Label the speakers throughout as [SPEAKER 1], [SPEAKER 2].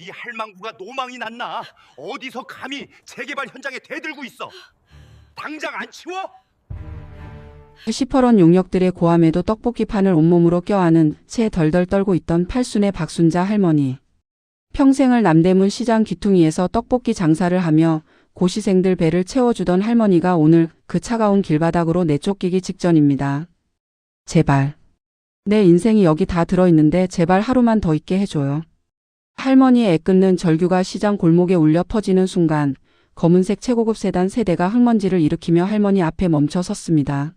[SPEAKER 1] 이 할망구가 노망이 났나? 어디서 감히 재개발 현장에 대들고 있어? 당장 안 치워?
[SPEAKER 2] 시퍼런 용역들의 고함에도 떡볶이 판을 온몸으로 껴안은 채 덜덜 떨고 있던 팔순의 박순자 할머니. 평생을 남대문 시장 귀퉁이에서 떡볶이 장사를 하며 고시생들 배를 채워주던 할머니가 오늘 그 차가운 길바닥으로 내쫓기기 직전입니다. 제발. 내 인생이 여기 다 들어있는데 제발 하루만 더 있게 해줘요. 할머니의 애끓는 절규가 시장 골목에 울려 퍼지는 순간 검은색 최고급 세단 세대가 흙먼지를 일으키며 할머니 앞에 멈춰 섰습니다.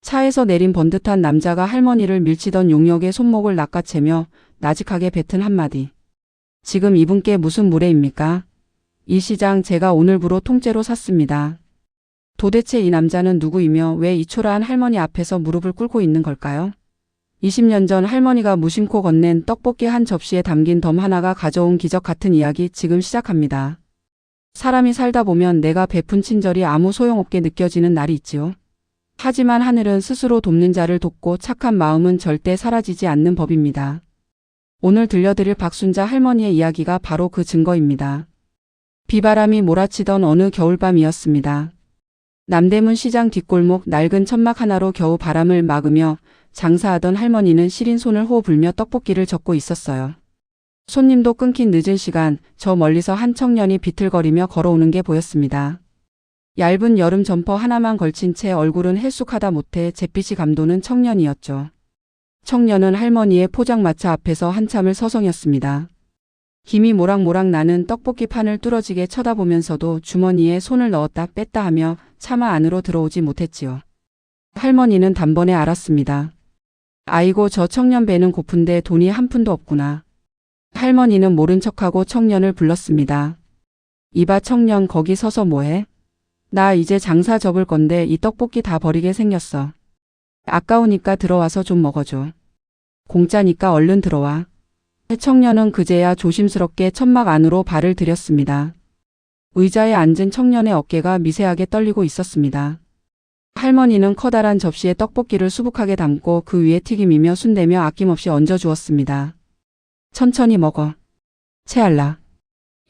[SPEAKER 2] 차에서 내린 번듯한 남자가 할머니를 밀치던 용역의 손목을 낚아채며 나직하게 뱉은 한마디. 지금 이분께 무슨 무례입니까? 이 시장 제가 오늘부로 통째로 샀습니다. 도대체 이 남자는 누구이며 왜 이 초라한 할머니 앞에서 무릎을 꿇고 있는 걸까요? 20년 전 할머니가 무심코 건넨 떡볶이 한 접시에 담긴 덤 하나가 가져온 기적 같은 이야기 지금 시작합니다. 사람이 살다 보면 내가 베푼 친절이 아무 소용없게 느껴지는 날이 있지요. 하지만 하늘은 스스로 돕는 자를 돕고 착한 마음은 절대 사라지지 않는 법입니다. 오늘 들려드릴 박순자 할머니의 이야기가 바로 그 증거입니다. 비바람이 몰아치던 어느 겨울밤이었습니다. 남대문 시장 뒷골목 낡은 천막 하나로 겨우 바람을 막으며 장사하던 할머니는 시린 손을 호호 불며 떡볶이를 젓고 있었어요. 손님도 끊긴 늦은 시간 저 멀리서 한 청년이 비틀거리며 걸어오는 게 보였습니다. 얇은 여름 점퍼 하나만 걸친 채 얼굴은 헬쑥하다 못해 잿빛이 감도는 청년이었죠. 청년은 할머니의 포장마차 앞에서 한참을 서성였습니다. 김이 모락모락 나는 떡볶이 판을 뚫어지게 쳐다보면서도 주머니에 손을 넣었다 뺐다 하며 차마 안으로 들어오지 못했지요. 할머니는 단번에 알았습니다. 아이고 저 청년 배는 고픈데 돈이 한 푼도 없구나. 할머니는 모른 척하고 청년을 불렀습니다. 이봐 청년 거기 서서 뭐해? 나 이제 장사 접을 건데 이 떡볶이 다 버리게 생겼어. 아까우니까 들어와서 좀 먹어줘. 공짜니까 얼른 들어와. 청년은 그제야 조심스럽게 천막 안으로 발을 들였습니다. 의자에 앉은 청년의 어깨가 미세하게 떨리고 있었습니다. 할머니는 커다란 접시에 떡볶이를 수북하게 담고 그 위에 튀김이며 순대며 아낌없이 얹어주었습니다. 천천히 먹어. 채알라.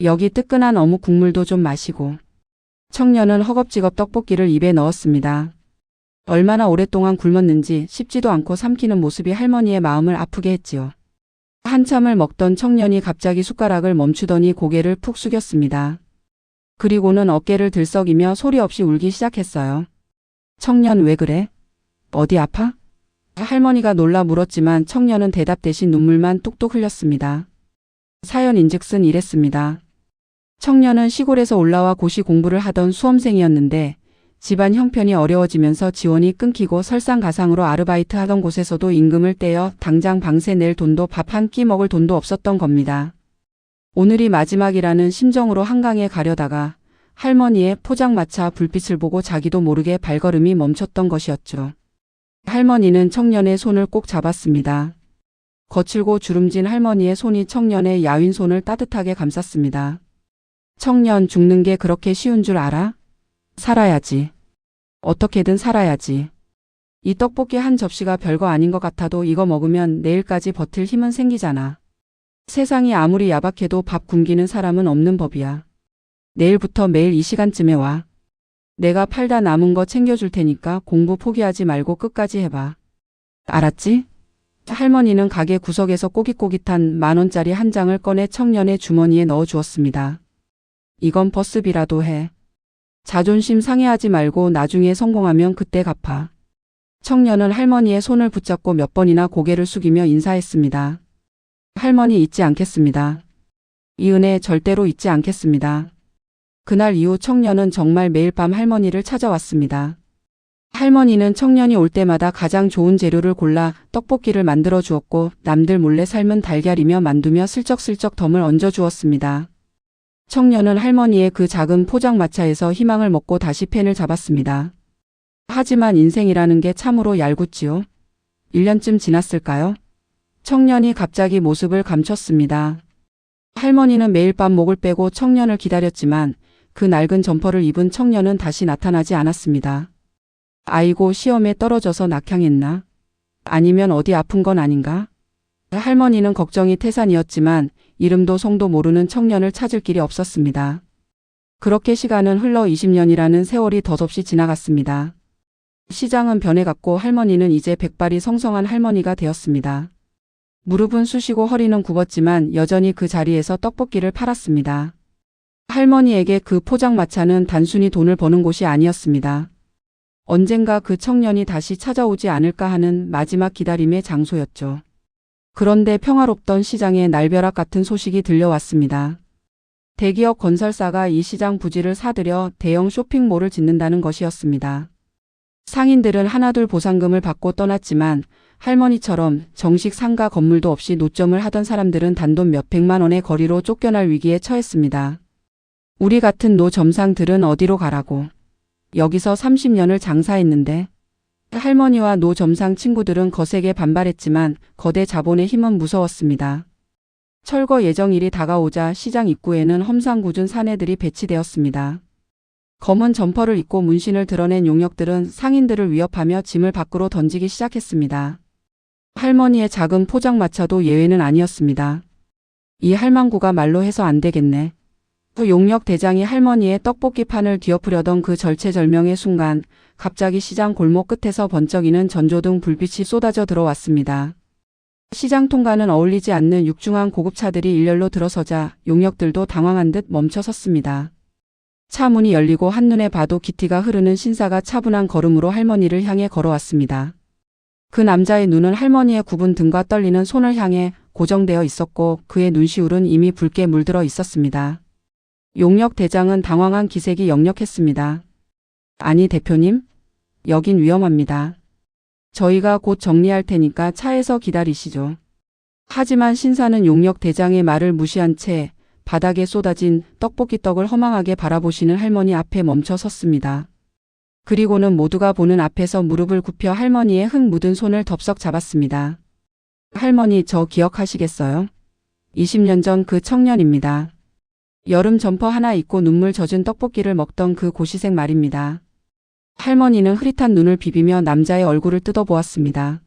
[SPEAKER 2] 여기 뜨끈한 어묵 국물도 좀 마시고. 청년은 허겁지겁 떡볶이를 입에 넣었습니다. 얼마나 오랫동안 굶었는지 씹지도 않고 삼키는 모습이 할머니의 마음을 아프게 했지요. 한참을 먹던 청년이 갑자기 숟가락을 멈추더니 고개를 푹 숙였습니다. 그리고는 어깨를 들썩이며 소리 없이 울기 시작했어요. 청년 왜 그래? 어디 아파? 할머니가 놀라 물었지만 청년은 대답 대신 눈물만 뚝뚝 흘렸습니다. 사연인즉슨 이랬습니다. 청년은 시골에서 올라와 고시 공부를 하던 수험생이었는데 집안 형편이 어려워지면서 지원이 끊기고 설상가상으로 아르바이트 하던 곳에서도 임금을 떼어 당장 방세 낼 돈도 밥 한 끼 먹을 돈도 없었던 겁니다. 오늘이 마지막이라는 심정으로 한강에 가려다가 할머니의 포장마차 불빛을 보고 자기도 모르게 발걸음이 멈췄던 것이었죠. 할머니는 청년의 손을 꼭 잡았습니다. 거칠고 주름진 할머니의 손이 청년의 야윈 손을 따뜻하게 감쌌습니다. 청년 죽는 게 그렇게 쉬운 줄 알아? 살아야지. 어떻게든 살아야지. 이 떡볶이 한 접시가 별거 아닌 것 같아도 이거 먹으면 내일까지 버틸 힘은 생기잖아. 세상이 아무리 야박해도 밥 굶기는 사람은 없는 법이야. 내일부터 매일 이 시간쯤에 와. 내가 팔다 남은 거 챙겨줄 테니까 공부 포기하지 말고 끝까지 해봐. 알았지? 할머니는 가게 구석에서 꼬깃꼬깃한 10,000원짜리 한 장을 꺼내 청년의 주머니에 넣어 주었습니다. 이건 버스비라도 해. 자존심 상해하지 말고 나중에 성공하면 그때 갚아. 청년은 할머니의 손을 붙잡고 몇 번이나 고개를 숙이며 인사했습니다. 할머니 잊지 않겠습니다. 이 은혜 절대로 잊지 않겠습니다. 그날 이후 청년은 정말 매일 밤 할머니를 찾아왔습니다. 할머니는 청년이 올 때마다 가장 좋은 재료를 골라 떡볶이를 만들어 주었고 남들 몰래 삶은 달걀이며 만두며 슬쩍슬쩍 덤을 얹어 주었습니다. 청년은 할머니의 그 작은 포장마차에서 희망을 먹고 다시 펜을 잡았습니다. 하지만 인생이라는 게 참으로 얄궂지요. 1년쯤 지났을까요? 청년이 갑자기 모습을 감췄습니다. 할머니는 매일 밤 목을 빼고 청년을 기다렸지만 그 낡은 점퍼를 입은 청년은 다시 나타나지 않았습니다. 아이고 시험에 떨어져서 낙향했나? 아니면 어디 아픈 건 아닌가? 할머니는 걱정이 태산이었지만 이름도 성도 모르는 청년을 찾을 길이 없었습니다. 그렇게 시간은 흘러 20년이라는 세월이 덧없이 지나갔습니다. 시장은 변해갔고 할머니는 이제 백발이 성성한 할머니가 되었습니다. 무릎은 쑤시고 허리는 굽었지만 여전히 그 자리에서 떡볶이를 팔았습니다. 할머니에게 그 포장마차는 단순히 돈을 버는 곳이 아니었습니다. 언젠가 그 청년이 다시 찾아오지 않을까 하는 마지막 기다림의 장소였죠. 그런데 평화롭던 시장에 날벼락 같은 소식이 들려왔습니다. 대기업 건설사가 이 시장 부지를 사들여 대형 쇼핑몰을 짓는다는 것이었습니다. 상인들은 하나둘 보상금을 받고 떠났지만 할머니처럼 정식 상가 건물도 없이 노점을 하던 사람들은 단돈 몇백만 원의 거리로 쫓겨날 위기에 처했습니다. 우리 같은 노점상들은 어디로 가라고. 여기서 30년을 장사했는데. 할머니와 노점상 친구들은 거세게 반발했지만 거대 자본의 힘은 무서웠습니다. 철거 예정일이 다가오자 시장 입구에는 험상궂은 사내들이 배치되었습니다. 검은 점퍼를 입고 문신을 드러낸 용역들은 상인들을 위협하며 짐을 밖으로 던지기 시작했습니다. 할머니의 작은 포장마차도 예외는 아니었습니다. 이 할망구가 말로 해서 안 되겠네. 그 용역 대장이 할머니의 떡볶이 판을 뒤엎으려던 그 절체절명의 순간 갑자기 시장 골목 끝에서 번쩍이는 전조등 불빛이 쏟아져 들어왔습니다. 시장 통과는 어울리지 않는 육중한 고급차들이 일렬로 들어서자 용역들도 당황한 듯 멈춰 섰습니다. 차 문이 열리고 한눈에 봐도 기티가 흐르는 신사가 차분한 걸음으로 할머니를 향해 걸어왔습니다. 그 남자의 눈은 할머니의 굽은 등과 떨리는 손을 향해 고정되어 있었고 그의 눈시울은 이미 붉게 물들어 있었습니다. 용역 대장은 당황한 기색이 역력했습니다. 아니 대표님? 여긴 위험합니다. 저희가 곧 정리할 테니까 차에서 기다리시죠. 하지만 신사는 용역 대장의 말을 무시한 채 바닥에 쏟아진 떡볶이 떡을 허망하게 바라보시는 할머니 앞에 멈춰 섰습니다. 그리고는 모두가 보는 앞에서 무릎을 굽혀 할머니의 흙 묻은 손을 덥석 잡았습니다. 할머니 저 기억하시겠어요? 20년 전 그 청년입니다. 여름 점퍼 하나 입고 눈물 젖은 떡볶이를 먹던 그 고시생 말입니다. 할머니는 흐릿한 눈을 비비며 남자의 얼굴을 뜯어보았습니다.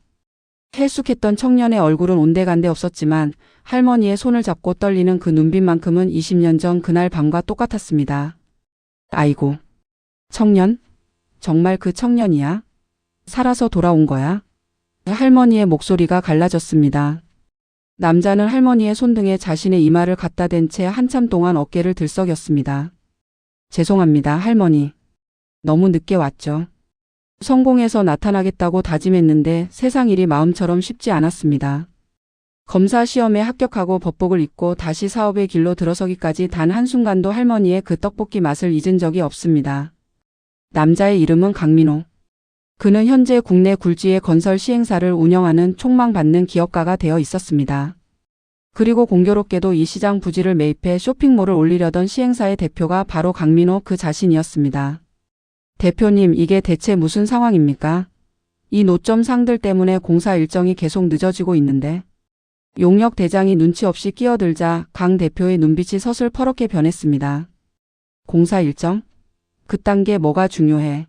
[SPEAKER 2] 해숙했던 청년의 얼굴은 온데간데 없었지만 할머니의 손을 잡고 떨리는 그 눈빛만큼은 20년 전 그날 밤과 똑같았습니다. 아이고. 청년? 정말 그 청년이야? 살아서 돌아온 거야? 할머니의 목소리가 갈라졌습니다. 남자는 할머니의 손등에 자신의 이마를 갖다 댄 채 한참 동안 어깨를 들썩였습니다. 죄송합니다, 할머니. 너무 늦게 왔죠. 성공해서 나타나겠다고 다짐했는데 세상 일이 마음처럼 쉽지 않았습니다. 검사 시험에 합격하고 법복을 입고 다시 사업의 길로 들어서기까지 단 한순간도 할머니의 그 떡볶이 맛을 잊은 적이 없습니다. 남자의 이름은 강민호. 그는 현재 국내 굴지의 건설 시행사를 운영하는 촉망받는 기업가가 되어 있었습니다. 그리고 공교롭게도 이 시장 부지를 매입해 쇼핑몰을 올리려던 시행사의 대표가 바로 강민호 그 자신이었습니다. 대표님, 이게 대체 무슨 상황입니까? 이 노점 상들 때문에 공사 일정이 계속 늦어지고 있는데. 용역 대장이 눈치 없이 끼어들자 강 대표의 눈빛이 서슬퍼렇게 변했습니다. 공사 일정? 그딴 게 뭐가 중요해?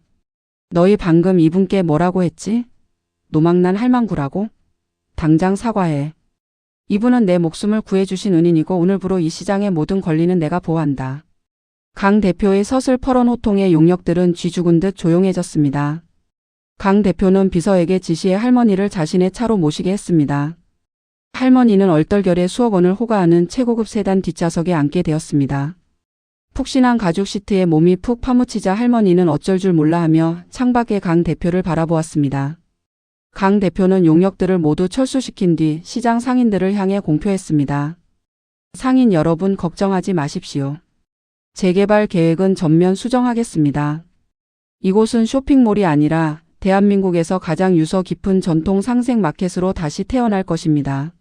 [SPEAKER 2] 너희 방금 이분께 뭐라고 했지? 노망난 할망구라고? 당장 사과해. 이분은 내 목숨을 구해주신 은인이고 오늘부로 이 시장의 모든 권리는 내가 보호한다. 강 대표의 서슬퍼런 호통에 용역들은 쥐 죽은 듯 조용해졌습니다. 강 대표는 비서에게 지시해 할머니를 자신의 차로 모시게 했습니다. 할머니는 얼떨결에 수억 원을 호가하는 최고급 세단 뒷좌석에 앉게 되었습니다. 푹신한 가죽 시트에 몸이 푹 파묻히자 할머니는 어쩔 줄 몰라 하며 창밖에 강 대표를 바라보았습니다. 강 대표는 용역들을 모두 철수시킨 뒤 시장 상인들을 향해 공표했습니다. 상인 여러분 걱정하지 마십시오. 재개발 계획은 전면 수정하겠습니다. 이곳은 쇼핑몰이 아니라 대한민국에서 가장 유서 깊은 전통 상생 마켓으로 다시 태어날 것입니다.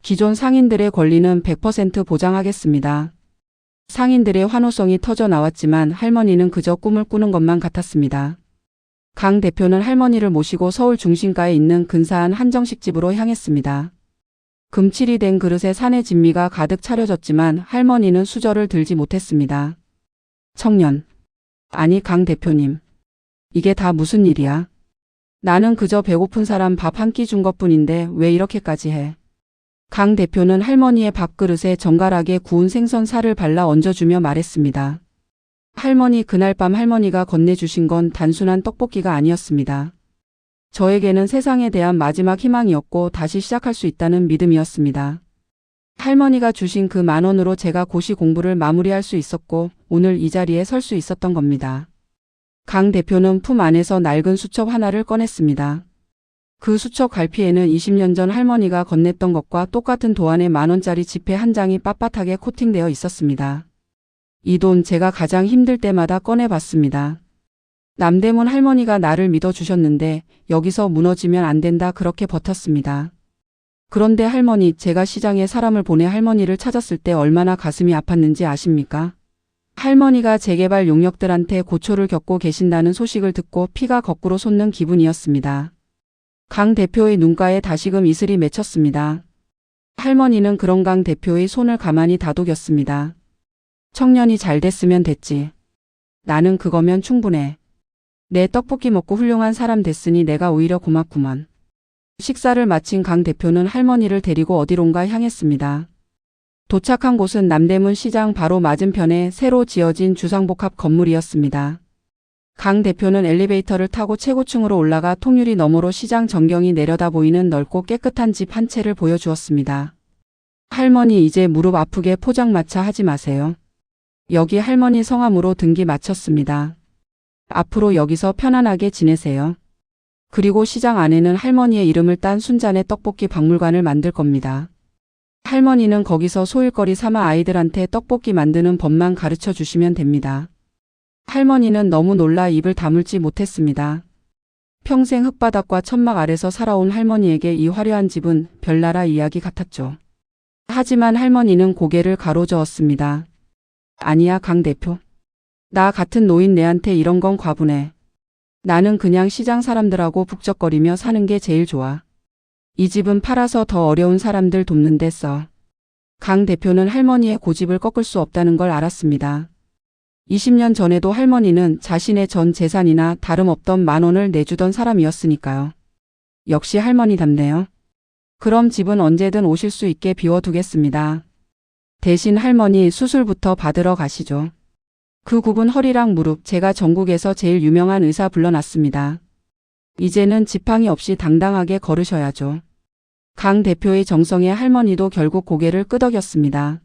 [SPEAKER 2] 기존 상인들의 권리는 100% 보장하겠습니다. 상인들의 환호성이 터져 나왔지만 할머니는 그저 꿈을 꾸는 것만 같았습니다. 강 대표는 할머니를 모시고 서울 중심가에 있는 근사한 한정식집으로 향했습니다. 금칠이 된 그릇에 산의 진미가 가득 차려졌지만 할머니는 수저를 들지 못했습니다. 청년. 아니 강 대표님. 이게 다 무슨 일이야? 나는 그저 배고픈 사람 밥 한 끼 준 것뿐인데 왜 이렇게까지 해? 강 대표는 할머니의 밥그릇에 정갈하게 구운 생선 살을 발라 얹어주며 말했습니다. 할머니, 그날 밤 할머니가 건네주신 건 단순한 떡볶이가 아니었습니다. 저에게는 세상에 대한 마지막 희망이었고 다시 시작할 수 있다는 믿음이었습니다. 할머니가 주신 그 10,000원으로 제가 고시 공부를 마무리할 수 있었고 오늘 이 자리에 설 수 있었던 겁니다. 강 대표는 품 안에서 낡은 수첩 하나를 꺼냈습니다. 그 수첩 갈피에는 20년 전 할머니가 건넸던 것과 똑같은 도안의 10,000원짜리 지폐 한 장이 빳빳하게 코팅되어 있었습니다. 이 돈 제가 가장 힘들 때마다 꺼내봤습니다. 남대문 할머니가 나를 믿어주셨는데 여기서 무너지면 안 된다 그렇게 버텼습니다. 그런데 할머니, 제가 시장에 사람을 보내 할머니를 찾았을 때 얼마나 가슴이 아팠는지 아십니까? 할머니가 재개발 용역들한테 고초를 겪고 계신다는 소식을 듣고 피가 거꾸로 솟는 기분이었습니다. 강 대표의 눈가에 다시금 이슬이 맺혔습니다. 할머니는 그런 강 대표의 손을 가만히 다독였습니다. 청년이 잘 됐으면 됐지. 나는 그거면 충분해. 내 떡볶이 먹고 훌륭한 사람 됐으니 내가 오히려 고맙구먼. 식사를 마친 강 대표는 할머니를 데리고 어디론가 향했습니다. 도착한 곳은 남대문 시장 바로 맞은편에 새로 지어진 주상복합 건물이었습니다. 강 대표는 엘리베이터를 타고 최고층으로 올라가 통유리 너머로 시장 전경이 내려다 보이는 넓고 깨끗한 집 한 채를 보여주었습니다. 할머니, 이제 무릎 아프게 포장마차 하지 마세요. 여기 할머니 성함으로 등기 마쳤습니다. 앞으로 여기서 편안하게 지내세요. 그리고 시장 안에는 할머니의 이름을 딴 순잔의 떡볶이 박물관을 만들 겁니다. 할머니는 거기서 소일거리 삼아 아이들한테 떡볶이 만드는 법만 가르쳐 주시면 됩니다. 할머니는 너무 놀라 입을 다물지 못했습니다. 평생 흙바닥과 천막 아래서 살아온 할머니에게 이 화려한 집은 별나라 이야기 같았죠. 하지만 할머니는 고개를 가로저었습니다. 아니야, 강 대표. 나 같은 노인네한테 이런 건 과분해. 나는 그냥 시장 사람들하고 북적거리며 사는 게 제일 좋아. 이 집은 팔아서 더 어려운 사람들 돕는 데 써. 강 대표는 할머니의 고집을 꺾을 수 없다는 걸 알았습니다. 20년 전에도 할머니는 자신의 전 재산이나 다름없던 10,000원을 내주던 사람이었으니까요. 역시 할머니답네요. 그럼 집은 언제든 오실 수 있게 비워두겠습니다. 대신 할머니 수술부터 받으러 가시죠. 그 굽은 허리랑 무릎, 제가 전국에서 제일 유명한 의사 불러놨습니다. 이제는 지팡이 없이 당당하게 걸으셔야죠. 강 대표의 정성에 할머니도 결국 고개를 끄덕였습니다.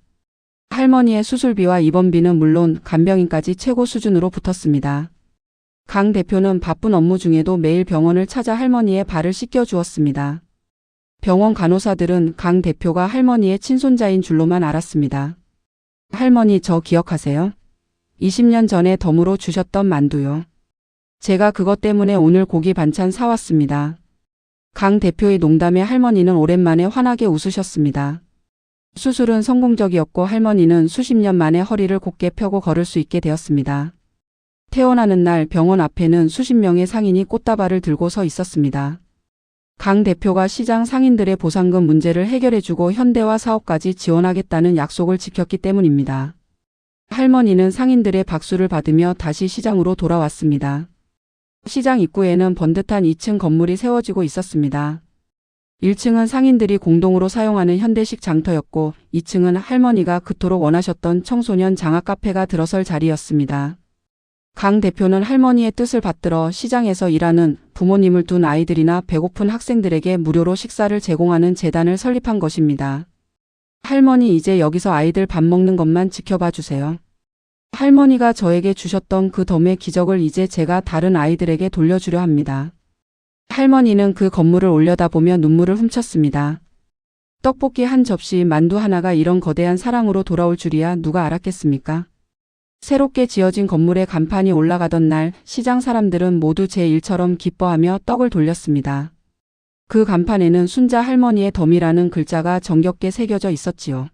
[SPEAKER 2] 할머니의 수술비와 입원비는 물론 간병인까지 최고 수준으로 붙었습니다. 강 대표는 바쁜 업무 중에도 매일 병원을 찾아 할머니의 발을 씻겨 주었습니다. 병원 간호사들은 강 대표가 할머니의 친손자인 줄로만 알았습니다. 할머니, 저 기억하세요? 20년 전에 덤으로 주셨던 만두요. 제가 그것 때문에 오늘 고기 반찬 사왔습니다. 강 대표의 농담에 할머니는 오랜만에 환하게 웃으셨습니다. 수술은 성공적이었고 할머니는 수십 년 만에 허리를 곧게 펴고 걸을 수 있게 되었습니다. 퇴원하는 날 병원 앞에는 수십 명의 상인이 꽃다발을 들고 서 있었습니다. 강 대표가 시장 상인들의 보상금 문제를 해결해주고 현대화 사업까지 지원하겠다는 약속을 지켰기 때문입니다. 할머니는 상인들의 박수를 받으며 다시 시장으로 돌아왔습니다. 시장 입구에는 번듯한 2층 건물이 세워지고 있었습니다. 1층은 상인들이 공동으로 사용하는 현대식 장터였고 2층은 할머니가 그토록 원하셨던 청소년 장학 카페가 들어설 자리였습니다. 강 대표는 할머니의 뜻을 받들어 시장에서 일하는 부모님을 둔 아이들이나 배고픈 학생들에게 무료로 식사를 제공하는 재단을 설립한 것입니다. 할머니, 이제 여기서 아이들 밥 먹는 것만 지켜봐 주세요. 할머니가 저에게 주셨던 그 덤의 기적을 이제 제가 다른 아이들에게 돌려주려 합니다. 할머니는 그 건물을 올려다보며 눈물을 훔쳤습니다. 떡볶이 한 접시, 만두 하나가 이런 거대한 사랑으로 돌아올 줄이야 누가 알았겠습니까? 새롭게 지어진 건물에 간판이 올라가던 날 시장 사람들은 모두 제 일처럼 기뻐하며 떡을 돌렸습니다. 그 간판에는 순자 할머니의 덤이라는 글자가 정겹게 새겨져 있었지요.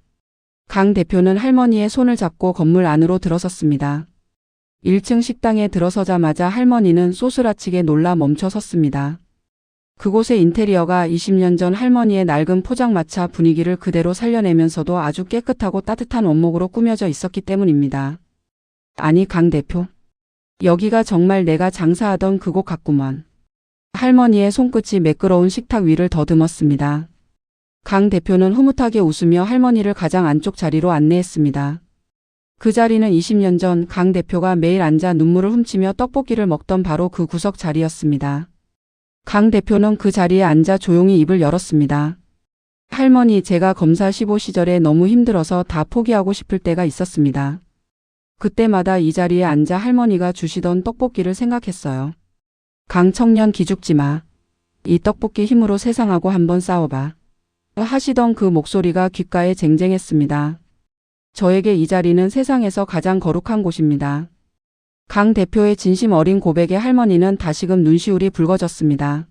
[SPEAKER 2] 강 대표는 할머니의 손을 잡고 건물 안으로 들어섰습니다. 1층 식당에 들어서자마자 할머니는 소스라치게 놀라 멈춰 섰습니다. 그곳의 인테리어가 20년 전 할머니의 낡은 포장마차 분위기를 그대로 살려내면서도 아주 깨끗하고 따뜻한 원목으로 꾸며져 있었기 때문입니다. 아니, 강 대표. 여기가 정말 내가 장사하던 그곳 같구먼. 할머니의 손끝이 매끄러운 식탁 위를 더듬었습니다. 강 대표는 흐뭇하게 웃으며 할머니를 가장 안쪽 자리로 안내했습니다. 그 자리는 20년 전 강 대표가 매일 앉아 눈물을 훔치며 떡볶이를 먹던 바로 그 구석 자리였습니다. 강 대표는 그 자리에 앉아 조용히 입을 열었습니다. 할머니, 제가 검사 15 시절에 너무 힘들어서 다 포기하고 싶을 때가 있었습니다. 그때마다 이 자리에 앉아 할머니가 주시던 떡볶이를 생각했어요. 강 청년 기죽지 마. 이 떡볶이 힘으로 세상하고 한번 싸워봐. 하시던 그 목소리가 귓가에 쟁쟁했습니다. 저에게 이 자리는 세상에서 가장 거룩한 곳입니다. 강 대표의 진심 어린 고백에 할머니는 다시금 눈시울이 붉어졌습니다.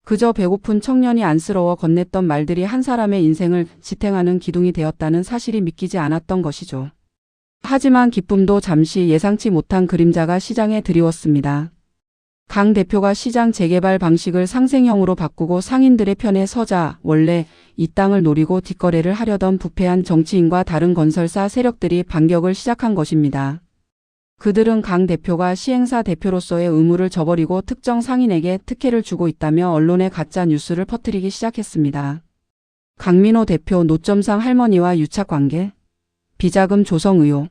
[SPEAKER 2] 그저 배고픈 청년이 안쓰러워 건넸던 말들이 한 사람의 인생을 지탱하는 기둥이 되었다는 사실이 믿기지 않았던 것이죠. 하지만 기쁨도 잠시 예상치 못한 그림자가 시장에 드리웠습니다. 강 대표가 시장 재개발 방식을 상생형으로 바꾸고 상인들의 편에 서자 원래 이 땅을 노리고 뒷거래를 하려던 부패한 정치인과 다른 건설사 세력들이 반격을 시작한 것입니다. 그들은 강 대표가 시행사 대표로서의 의무를 저버리고 특정 상인에게 특혜를 주고 있다며 언론에 가짜 뉴스를 퍼뜨리기 시작했습니다. 강민호 대표 노점상 할머니와 유착관계, 비자금 조성 의혹,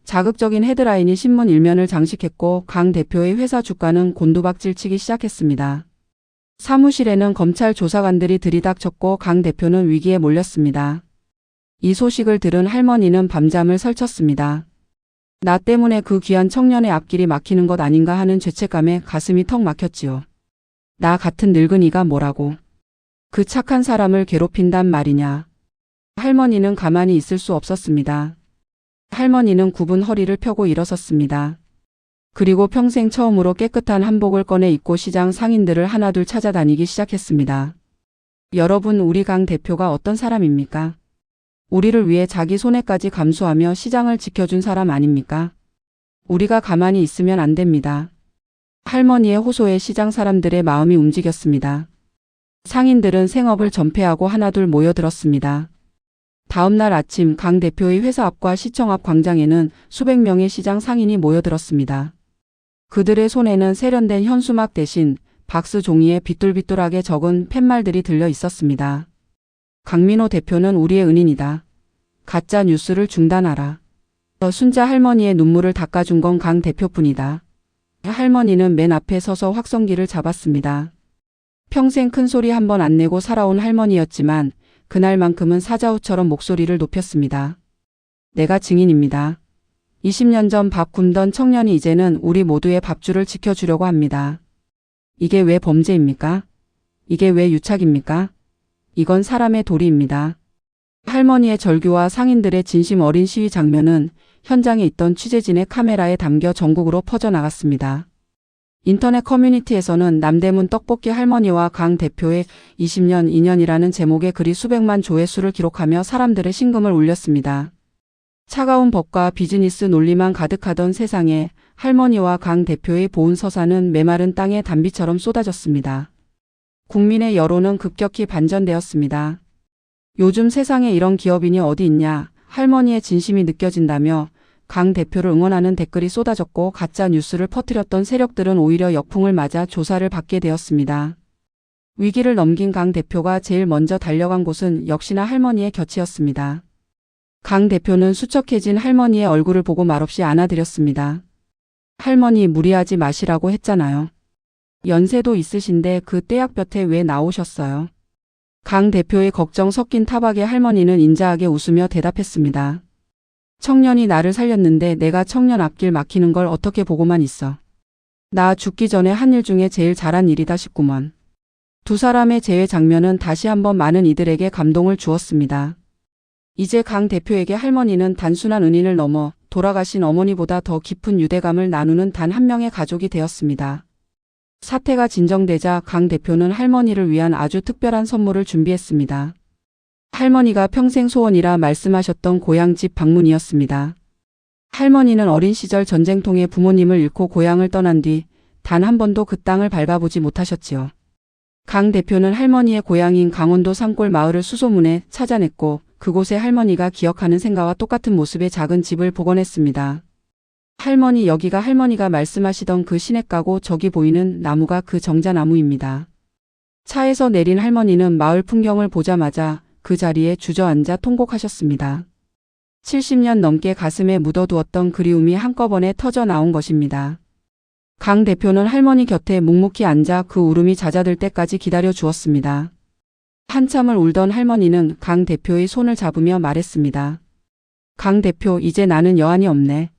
[SPEAKER 2] 자극적인 헤드라인이 신문 일면을 장식했고 강 대표의 회사 주가는 곤두박질치기 시작했습니다. 사무실에는 검찰 조사관들이 들이닥쳤고 강 대표는 위기에 몰렸습니다. 이 소식을 들은 할머니는 밤잠을 설쳤습니다. 나 때문에 그 귀한 청년의 앞길이 막히는 것 아닌가 하는 죄책감에 가슴이 턱 막혔지요. 나 같은 늙은이가 뭐라고. 그 착한 사람을 괴롭힌단 말이냐. 할머니는 가만히 있을 수 없었습니다. 할머니는 굽은 허리를 펴고 일어섰습니다. 그리고 평생 처음으로 깨끗한 한복을 꺼내 입고 시장 상인들을 하나둘 찾아다니기 시작했습니다. 여러분, 우리 강 대표가 어떤 사람입니까? 우리를 위해 자기 손해까지 감수하며 시장을 지켜준 사람 아닙니까? 우리가 가만히 있으면 안 됩니다. 할머니의 호소에 시장 사람들의 마음이 움직였습니다. 상인들은 생업을 전폐하고 하나둘 모여들었습니다. 다음 날 아침 강 대표의 회사 앞과 시청 앞 광장에는 수백 명의 시장 상인이 모여들었습니다. 그들의 손에는 세련된 현수막 대신 박스 종이에 비뚤비뚤하게 적은 팻말들이 들려 있었습니다. 강민호 대표는 우리의 은인이다. 가짜 뉴스를 중단하라. 순자 할머니의 눈물을 닦아준 건 강 대표뿐이다. 할머니는 맨 앞에 서서 확성기를 잡았습니다. 평생 큰 소리 한 번 안 내고 살아온 할머니였지만 그날만큼은 사자후처럼 목소리를 높였습니다. 내가 증인입니다. 20년 전 밥 굶던 청년이 이제는 우리 모두의 밥줄을 지켜주려고 합니다. 이게 왜 범죄입니까? 이게 왜 유착입니까? 이건 사람의 도리입니다. 할머니의 절규와 상인들의 진심 어린 시위 장면은 현장에 있던 취재진의 카메라에 담겨 전국으로 퍼져나갔습니다. 인터넷 커뮤니티에서는 남대문 떡볶이 할머니와 강 대표의 20년 인연이라는 제목의 글이 수백만 조회수를 기록하며 사람들의 심금을 울렸습니다. 차가운 법과 비즈니스 논리만 가득하던 세상에 할머니와 강 대표의 보은 서사는 메마른 땅에 단비처럼 쏟아졌습니다. 국민의 여론은 급격히 반전되었습니다. 요즘 세상에 이런 기업인이 어디 있냐, 할머니의 진심이 느껴진다며 강 대표를 응원하는 댓글이 쏟아졌고 가짜 뉴스를 퍼뜨렸던 세력들은 오히려 역풍을 맞아 조사를 받게 되었습니다. 위기를 넘긴 강 대표가 제일 먼저 달려간 곳은 역시나 할머니의 곁이었습니다. 강 대표는 수척해진 할머니의 얼굴을 보고 말없이 안아드렸습니다. 할머니, 무리하지 마시라고 했잖아요. 연세도 있으신데 그 떼약볕에 왜 나오셨어요? 강 대표의 걱정 섞인 타박에 할머니는 인자하게 웃으며 대답했습니다. 청년이 나를 살렸는데 내가 청년 앞길 막히는 걸 어떻게 보고만 있어. 나 죽기 전에 한 일 중에 제일 잘한 일이다 싶구먼. 두 사람의 재회 장면은 다시 한번 많은 이들에게 감동을 주었습니다. 이제 강 대표에게 할머니는 단순한 은인을 넘어 돌아가신 어머니보다 더 깊은 유대감을 나누는 단 한 명의 가족이 되었습니다. 사태가 진정되자 강 대표는 할머니를 위한 아주 특별한 선물을 준비했습니다. 할머니가 평생 소원이라 말씀하셨던 고향집 방문이었습니다. 할머니는 어린 시절 전쟁통에 부모님을 잃고 고향을 떠난 뒤 단 한 번도 그 땅을 밟아보지 못하셨지요. 강 대표는 할머니의 고향인 강원도 산골 마을을 수소문해 찾아냈고 그곳에 할머니가 기억하는 생가와 똑같은 모습의 작은 집을 복원했습니다. 할머니, 여기가 할머니가 말씀하시던 그 시냇가고 저기 보이는 나무가 그 정자나무입니다. 차에서 내린 할머니는 마을 풍경을 보자마자 그 자리에 주저앉아 통곡하셨습니다. 70년 넘게 가슴에 묻어두었던 그리움이 한꺼번에 터져 나온 것입니다. 강 대표는 할머니 곁에 묵묵히 앉아 그 울음이 잦아들 때까지 기다려 주었습니다. 한참을 울던 할머니는 강 대표의 손을 잡으며 말했습니다. 강 대표, 이제 나는 여한이 없네.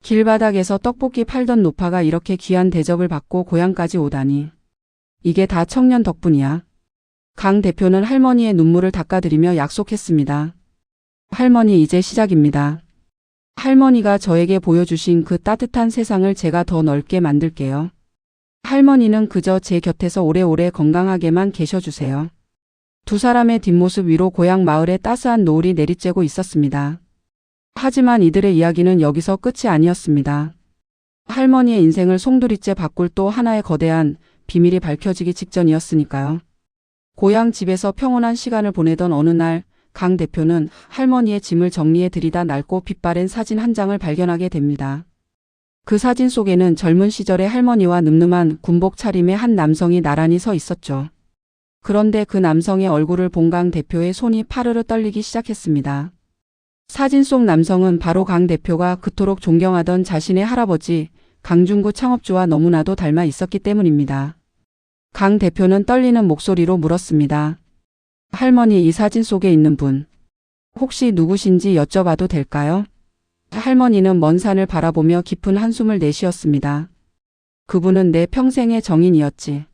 [SPEAKER 2] 길바닥에서 떡볶이 팔던 노파가 이렇게 귀한 대접을 받고 고향까지 오다니. 이게 다 청년 덕분이야. 강 대표는 할머니의 눈물을 닦아드리며 약속했습니다. 할머니, 이제 시작입니다. 할머니가 저에게 보여주신 그 따뜻한 세상을 제가 더 넓게 만들게요. 할머니는 그저 제 곁에서 오래오래 건강하게만 계셔주세요. 두 사람의 뒷모습 위로 고향 마을에 따스한 노을이 내리쬐고 있었습니다. 하지만 이들의 이야기는 여기서 끝이 아니었습니다. 할머니의 인생을 송두리째 바꿀 또 하나의 거대한 비밀이 밝혀지기 직전이었으니까요. 고향 집에서 평온한 시간을 보내던 어느 날, 강 대표는 할머니의 짐을 정리해 드리다 낡고 빛바랜 사진 한 장을 발견하게 됩니다. 그 사진 속에는 젊은 시절의 할머니와 늠름한 군복 차림의 한 남성이 나란히 서 있었죠. 그런데 그 남성의 얼굴을 본 강 대표의 손이 파르르 떨리기 시작했습니다. 사진 속 남성은 바로 강 대표가 그토록 존경하던 자신의 할아버지 강중구 창업주와 너무나도 닮아 있었기 때문입니다. 강 대표는 떨리는 목소리로 물었습니다. 할머니, 이 사진 속에 있는 분, 혹시 누구신지 여쭤봐도 될까요? 할머니는 먼 산을 바라보며 깊은 한숨을 내쉬었습니다. 그분은 내 평생의 정인이었지.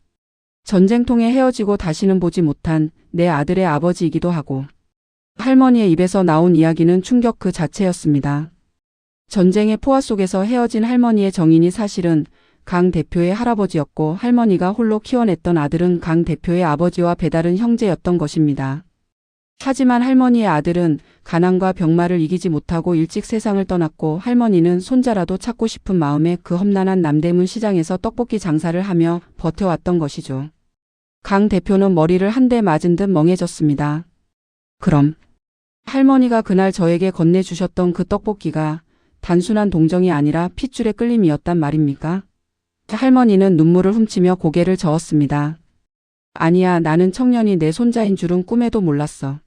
[SPEAKER 2] 전쟁통에 헤어지고 다시는 보지 못한 내 아들의 아버지이기도 하고. 할머니의 입에서 나온 이야기는 충격 그 자체였습니다. 전쟁의 포화 속에서 헤어진 할머니의 정인이 사실은 강 대표의 할아버지였고, 할머니가 홀로 키워냈던 아들은 강 대표의 아버지와 배다른 형제였던 것입니다. 하지만 할머니의 아들은 가난과 병마를 이기지 못하고 일찍 세상을 떠났고, 할머니는 손자라도 찾고 싶은 마음에 그 험난한 남대문 시장에서 떡볶이 장사를 하며 버텨왔던 것이죠. 강 대표는 머리를 한 대 맞은 듯 멍해졌습니다. 그럼 할머니가 그날 저에게 건네주셨던 그 떡볶이가 단순한 동정이 아니라 핏줄의 끌림이었단 말입니까? 할머니는 눈물을 훔치며 고개를 저었습니다. 아니야, 나는 청년이 내 손자인 줄은 꿈에도 몰랐어.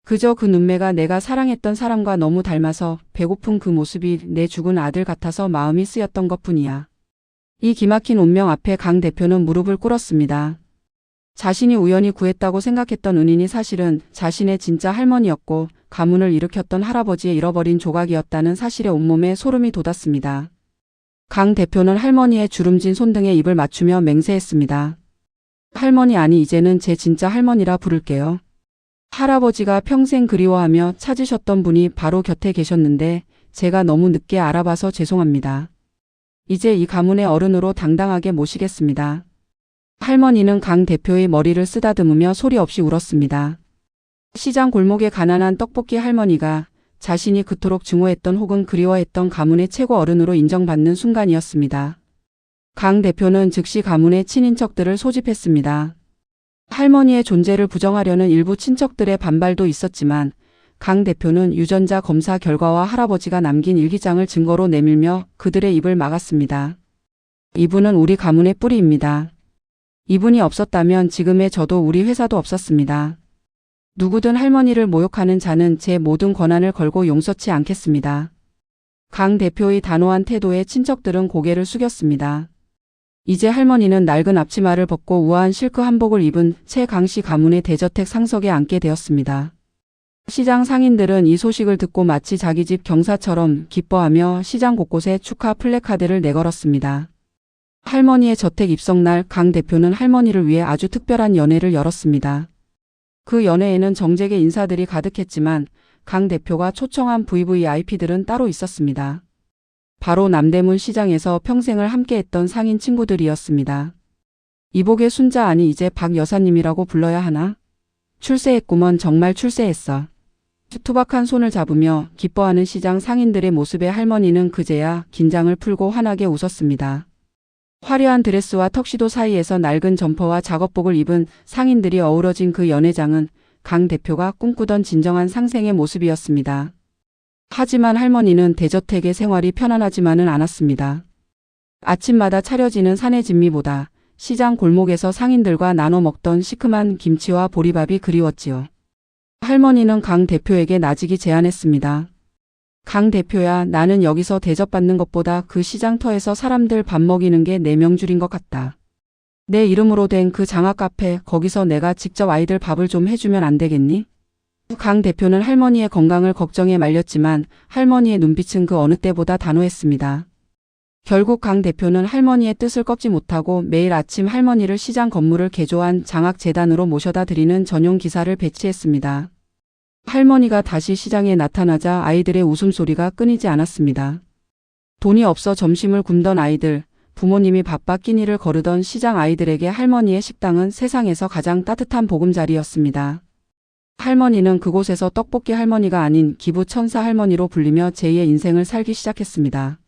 [SPEAKER 2] 그저 그 눈매가 내가 사랑했던 사람과 너무 닮아서 배고픈 그 모습이 내 죽은 아들 같아서 마음이 쓰였던 것뿐이야. 이 기막힌 운명 앞에 강 대표는 무릎을 꿇었습니다. 자신이 우연히 구했다고 생각했던 은인이 사실은 자신의 진짜 할머니였고, 가문을 일으켰던 할아버지의 잃어버린 조각이었다는 사실에 온몸에 소름이 돋았습니다. 강 대표는 할머니의 주름진 손등에 입을 맞추며 맹세했습니다. 할머니, 아니, 이제는 제 진짜 할머니라 부를게요. 할아버지가 평생 그리워하며 찾으셨던 분이 바로 곁에 계셨는데 제가 너무 늦게 알아봐서 죄송합니다. 이제 이 가문의 어른으로 당당하게 모시겠습니다. 할머니는 강 대표의 머리를 쓰다듬으며 소리 없이 울었습니다. 시장 골목의 가난한 떡볶이 할머니가 자신이 그토록 증오했던 혹은 그리워했던 가문의 최고 어른으로 인정받는 순간이었습니다. 강 대표는 즉시 가문의 친인척들을 소집했습니다. 할머니의 존재를 부정하려는 일부 친척들의 반발도 있었지만, 강 대표는 유전자 검사 결과와 할아버지가 남긴 일기장을 증거로 내밀며 그들의 입을 막았습니다. 이분은 우리 가문의 뿌리입니다. 이분이 없었다면 지금의 저도 우리 회사도 없었습니다. 누구든 할머니를 모욕하는 자는 제 모든 권한을 걸고 용서치 않겠습니다. 강 대표의 단호한 태도에 친척들은 고개를 숙였습니다. 이제 할머니는 낡은 앞치마를 벗고 우아한 실크 한복을 입은 최강씨 가문의 대저택 상석에 앉게 되었습니다. 시장 상인들은 이 소식을 듣고 마치 자기 집 경사처럼 기뻐하며 시장 곳곳에 축하 플래카드를 내걸었습니다. 할머니의 저택 입성날, 강 대표는 할머니를 위해 아주 특별한 연회를 열었습니다. 그 연회에는 정재계 인사들이 가득했지만 강 대표가 초청한 VVIP들은 따로 있었습니다. 바로 남대문 시장에서 평생을 함께했던 상인 친구들이었습니다. 이복의 순자, 아니 이제 박 여사님이라고 불러야 하나? 출세했구먼, 정말 출세했어. 투박한 손을 잡으며 기뻐하는 시장 상인들의 모습에 할머니는 그제야 긴장을 풀고 환하게 웃었습니다. 화려한 드레스와 턱시도 사이에서 낡은 점퍼와 작업복을 입은 상인들이 어우러진 그 연회장은 강 대표가 꿈꾸던 진정한 상생의 모습이었습니다. 하지만 할머니는 대저택의 생활이 편안하지만은 않았습니다. 아침마다 차려지는 사내 진미보다 시장 골목에서 상인들과 나눠 먹던 시큼한 김치와 보리밥이 그리웠지요. 할머니는 강 대표에게 나지기 제안했습니다. 강 대표야, 나는 여기서 대접받는 것보다 그 시장터에서 사람들 밥 먹이는 게 내 명줄인 것 같다. 내 이름으로 된 그 장학 카페, 거기서 내가 직접 아이들 밥을 좀 해주면 안 되겠니? 강 대표는 할머니의 건강을 걱정해 말렸지만 할머니의 눈빛은 그 어느 때보다 단호했습니다. 결국 강 대표는 할머니의 뜻을 꺾지 못하고 매일 아침 할머니를 시장 건물을 개조한 장학재단으로 모셔다 드리는 전용 기사를 배치했습니다. 할머니가 다시 시장에 나타나자 아이들의 웃음소리가 끊이지 않았습니다. 돈이 없어 점심을 굶던 아이들, 부모님이 바빠 끼니를 거르던 시장 아이들에게 할머니의 식당은 세상에서 가장 따뜻한 보금자리였습니다. 할머니는 그곳에서 떡볶이 할머니가 아닌 기부천사 할머니로 불리며 제2의 인생을 살기 시작했습니다.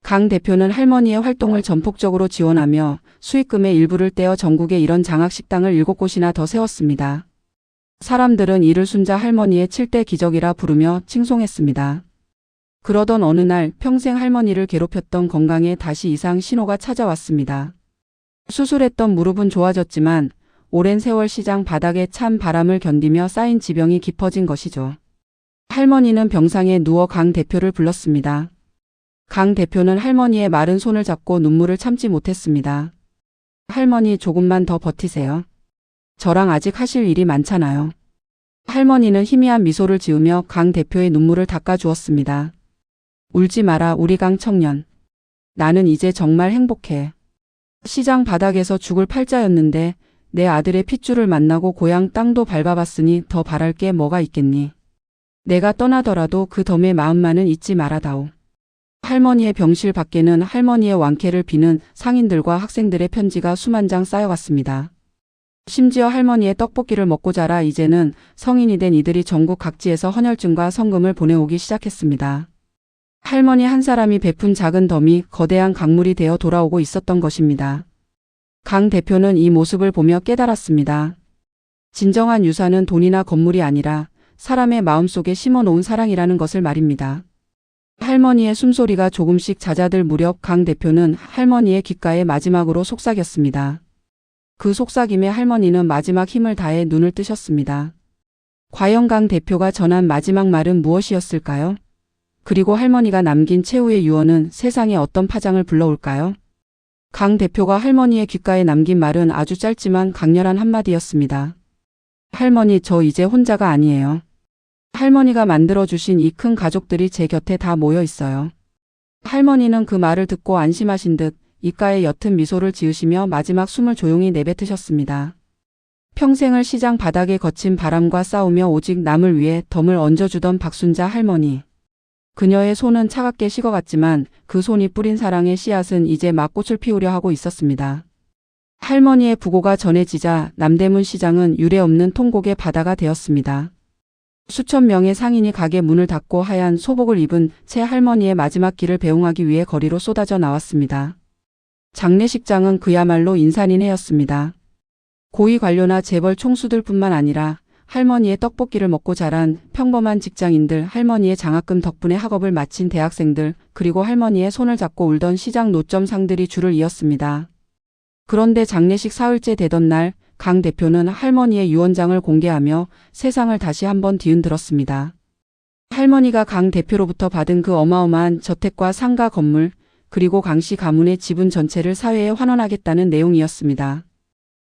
[SPEAKER 2] 강 대표는 할머니의 활동을 전폭적으로 지원하며 수익금의 일부를 떼어 전국에 이런 장학식당을 7곳이나 더 세웠습니다. 사람들은 이를 순자 할머니의 7대 기적이라 부르며 칭송했습니다. 그러던 어느 날 평생 할머니를 괴롭혔던 건강에 다시 이상 신호가 찾아왔습니다. 수술했던 무릎은 좋아졌지만 오랜 세월 시장 바닥에 찬 바람을 견디며 쌓인 지병이 깊어진 것이죠. 할머니는 병상에 누워 강 대표를 불렀습니다. 강 대표는 할머니의 마른 손을 잡고 눈물을 참지 못했습니다. 할머니, 조금만 더 버티세요. 저랑 아직 하실 일이 많잖아요. 할머니는 희미한 미소를 지으며 강 대표의 눈물을 닦아주었습니다. 울지 마라, 우리 강 청년. 나는 이제 정말 행복해. 시장 바닥에서 죽을 팔자였는데 내 아들의 핏줄을 만나고 고향 땅도 밟아봤으니 더 바랄 게 뭐가 있겠니. 내가 떠나더라도 그 덤의 마음만은 잊지 말아다오. 할머니의 병실 밖에는 할머니의 완쾌를 비는 상인들과 학생들의 편지가 수만 장 쌓여갔습니다. 심지어 할머니의 떡볶이를 먹고 자라 이제는 성인이 된 이들이 전국 각지에서 헌혈증과 성금을 보내오기 시작했습니다. 할머니 한 사람이 베푼 작은 덤이 거대한 강물이 되어 돌아오고 있었던 것입니다. 강 대표는 이 모습을 보며 깨달았습니다. 진정한 유산은 돈이나 건물이 아니라 사람의 마음속에 심어놓은 사랑이라는 것을 말입니다. 할머니의 숨소리가 조금씩 잦아들 무렵 강 대표는 할머니의 귓가에 마지막으로 속삭였습니다. 그 속삭임에 할머니는 마지막 힘을 다해 눈을 뜨셨습니다. 과연 강 대표가 전한 마지막 말은 무엇이었을까요? 그리고 할머니가 남긴 최후의 유언은 세상에 어떤 파장을 불러올까요? 강 대표가 할머니의 귓가에 남긴 말은 아주 짧지만 강렬한 한마디였습니다. 할머니, 저 이제 혼자가 아니에요. 할머니가 만들어주신 이 큰 가족들이 제 곁에 다 모여 있어요. 할머니는 그 말을 듣고 안심하신 듯 입가에 옅은 미소를 지으시며 마지막 숨을 조용히 내뱉으셨습니다. 평생을 시장 바닥에 거친 바람과 싸우며 오직 남을 위해 덤을 얹어주던 박순자 할머니. 그녀의 손은 차갑게 식어갔지만 그 손이 뿌린 사랑의 씨앗은 이제 막 꽃을 피우려 하고 있었습니다. 할머니의 부고가 전해지자 남대문 시장은 유례없는 통곡의 바다가 되었습니다. 수천 명의 상인이 가게 문을 닫고 하얀 소복을 입은 채 할머니의 마지막 길을 배웅하기 위해 거리로 쏟아져 나왔습니다. 장례식장은 그야말로 인산인해였습니다. 고위 관료나 재벌 총수들뿐만 아니라 할머니의 떡볶이를 먹고 자란 평범한 직장인들, 할머니의 장학금 덕분에 학업을 마친 대학생들, 그리고 할머니의 손을 잡고 울던 시장 노점상들이 줄을 이었습니다. 그런데 장례식 사흘째 되던 날 강 대표는 할머니의 유언장을 공개하며 세상을 다시 한번 뒤흔들었습니다. 할머니가 강 대표로부터 받은 그 어마어마한 저택과 상가 건물, 그리고 강씨 가문의 지분 전체를 사회에 환원하겠다는 내용이었습니다.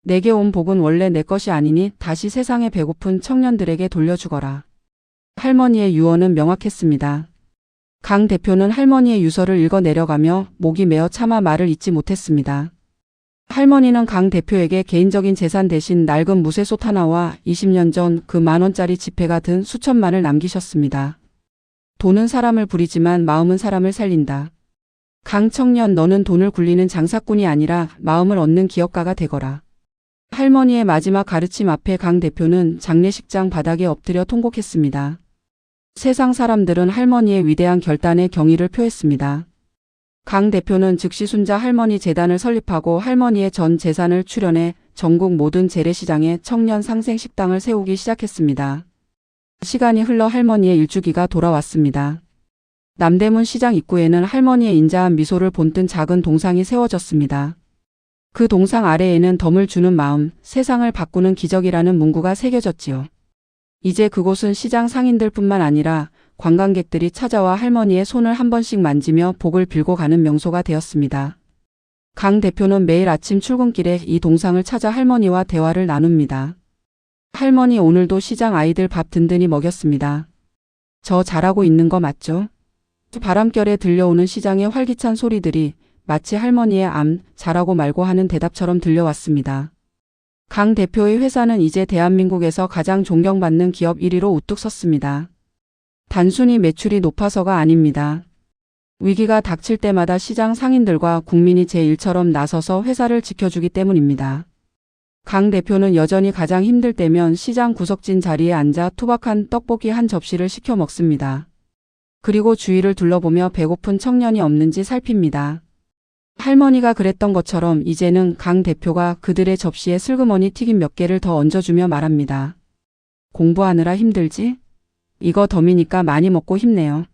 [SPEAKER 2] 내게 온 복은 원래 내 것이 아니니 다시 세상에 배고픈 청년들에게 돌려주거라. 할머니의 유언은 명확했습니다. 강 대표는 할머니의 유서를 읽어 내려가며 목이 메어 차마 말을 잇지 못했습니다. 할머니는 강 대표에게 개인적인 재산 대신 낡은 무쇠솥 하나와 20년 전 그 10,000원짜리 지폐가 든 수천만을 남기셨습니다. 돈은 사람을 부리지만 마음은 사람을 살린다. 강 청년, 너는 돈을 굴리는 장사꾼이 아니라 마음을 얻는 기업가가 되거라. 할머니의 마지막 가르침 앞에 강 대표는 장례식장 바닥에 엎드려 통곡했습니다. 세상 사람들은 할머니의 위대한 결단에 경의를 표했습니다. 강 대표는 즉시 순자 할머니 재단을 설립하고 할머니의 전 재산을 출연해 전국 모든 재래시장에 청년 상생 식당을 세우기 시작했습니다. 시간이 흘러 할머니의 일주기가 돌아왔습니다. 남대문 시장 입구에는 할머니의 인자한 미소를 본뜬 작은 동상이 세워졌습니다. 그 동상 아래에는 덤을 주는 마음, 세상을 바꾸는 기적이라는 문구가 새겨졌지요. 이제 그곳은 시장 상인들뿐만 아니라 관광객들이 찾아와 할머니의 손을 한 번씩 만지며 복을 빌고 가는 명소가 되었습니다. 강 대표는 매일 아침 출근길에 이 동상을 찾아 할머니와 대화를 나눕니다. 할머니, 오늘도 시장 아이들 밥 든든히 먹였습니다. 저 잘하고 있는 거 맞죠? 바람결에 들려오는 시장의 활기찬 소리들이 마치 할머니의 잘하고 말고 하는 대답처럼 들려왔습니다. 강 대표의 회사는 이제 대한민국에서 가장 존경받는 기업 1위로 우뚝 섰습니다. 단순히 매출이 높아서가 아닙니다. 위기가 닥칠 때마다 시장 상인들과 국민이 제1처럼 나서서 회사를 지켜주기 때문입니다. 강 대표는 여전히 가장 힘들 때면 시장 구석진 자리에 앉아 투박한 떡볶이 한 접시를 시켜 먹습니다. 그리고 주위를 둘러보며 배고픈 청년이 없는지 살핍니다. 할머니가 그랬던 것처럼 이제는 강 대표가 그들의 접시에 슬그머니 튀김 몇 개를 더 얹어주며 말합니다. 공부하느라 힘들지? 이거 덤이니까 많이 먹고 힘내요.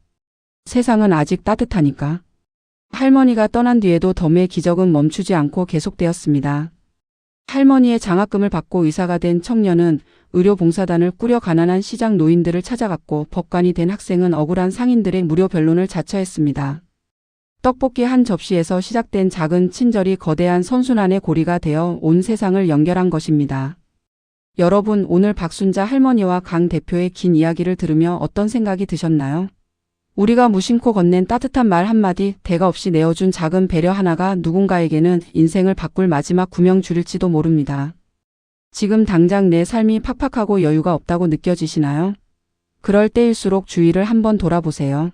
[SPEAKER 2] 세상은 아직 따뜻하니까. 할머니가 떠난 뒤에도 덤의 기적은 멈추지 않고 계속되었습니다. 할머니의 장학금을 받고 의사가 된 청년은 의료봉사단을 꾸려 가난한 시장 노인들을 찾아갔고, 법관이 된 학생은 억울한 상인들의 무료 변론을 자처했습니다. 떡볶이 한 접시에서 시작된 작은 친절이 거대한 선순환의 고리가 되어 온 세상을 연결한 것입니다. 여러분, 오늘 박순자 할머니와 강 대표의 긴 이야기를 들으며 어떤 생각이 드셨나요? 우리가 무심코 건넨 따뜻한 말 한마디, 대가 없이 내어준 작은 배려 하나가 누군가에게는 인생을 바꿀 마지막 구명줄일지도 모릅니다. 지금 당장 내 삶이 팍팍하고 여유가 없다고 느껴지시나요? 그럴 때일수록 주위를 한번 돌아보세요.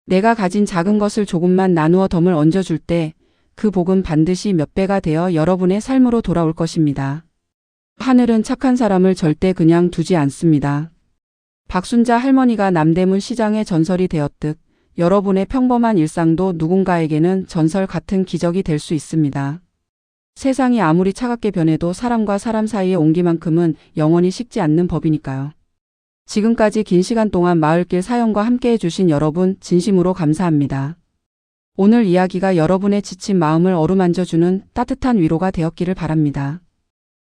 [SPEAKER 2] 내가 가진 작은 것을 조금만 나누어 덤을 얹어줄 때 그 복은 반드시 몇 배가 되어 여러분의 삶으로 돌아올 것입니다. 하늘은 착한 사람을 절대 그냥 두지 않습니다. 박순자 할머니가 남대문 시장의 전설이 되었듯 여러분의 평범한 일상도 누군가에게는 전설 같은 기적이 될 수 있습니다. 세상이 아무리 차갑게 변해도 사람과 사람 사이의 온기만큼은 영원히 식지 않는 법이니까요. 지금까지 긴 시간 동안 마을길 사연과 함께 해주신 여러분 진심으로 감사합니다. 오늘 이야기가 여러분의 지친 마음을 어루만져주는 따뜻한 위로가 되었기를 바랍니다.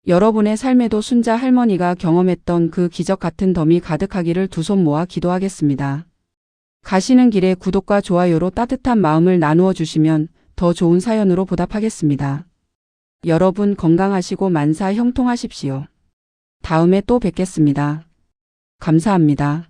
[SPEAKER 2] 여러분의 삶에도 순자 할머니가 경험했던 그 기적 같은 덤이 가득하기를 두 손 모아 기도하겠습니다. 가시는 길에 구독과 좋아요로 따뜻한 마음을 나누어 주시면 더 좋은 사연으로 보답하겠습니다. 여러분 건강하시고 만사 형통하십시오. 다음에 또 뵙겠습니다. 감사합니다.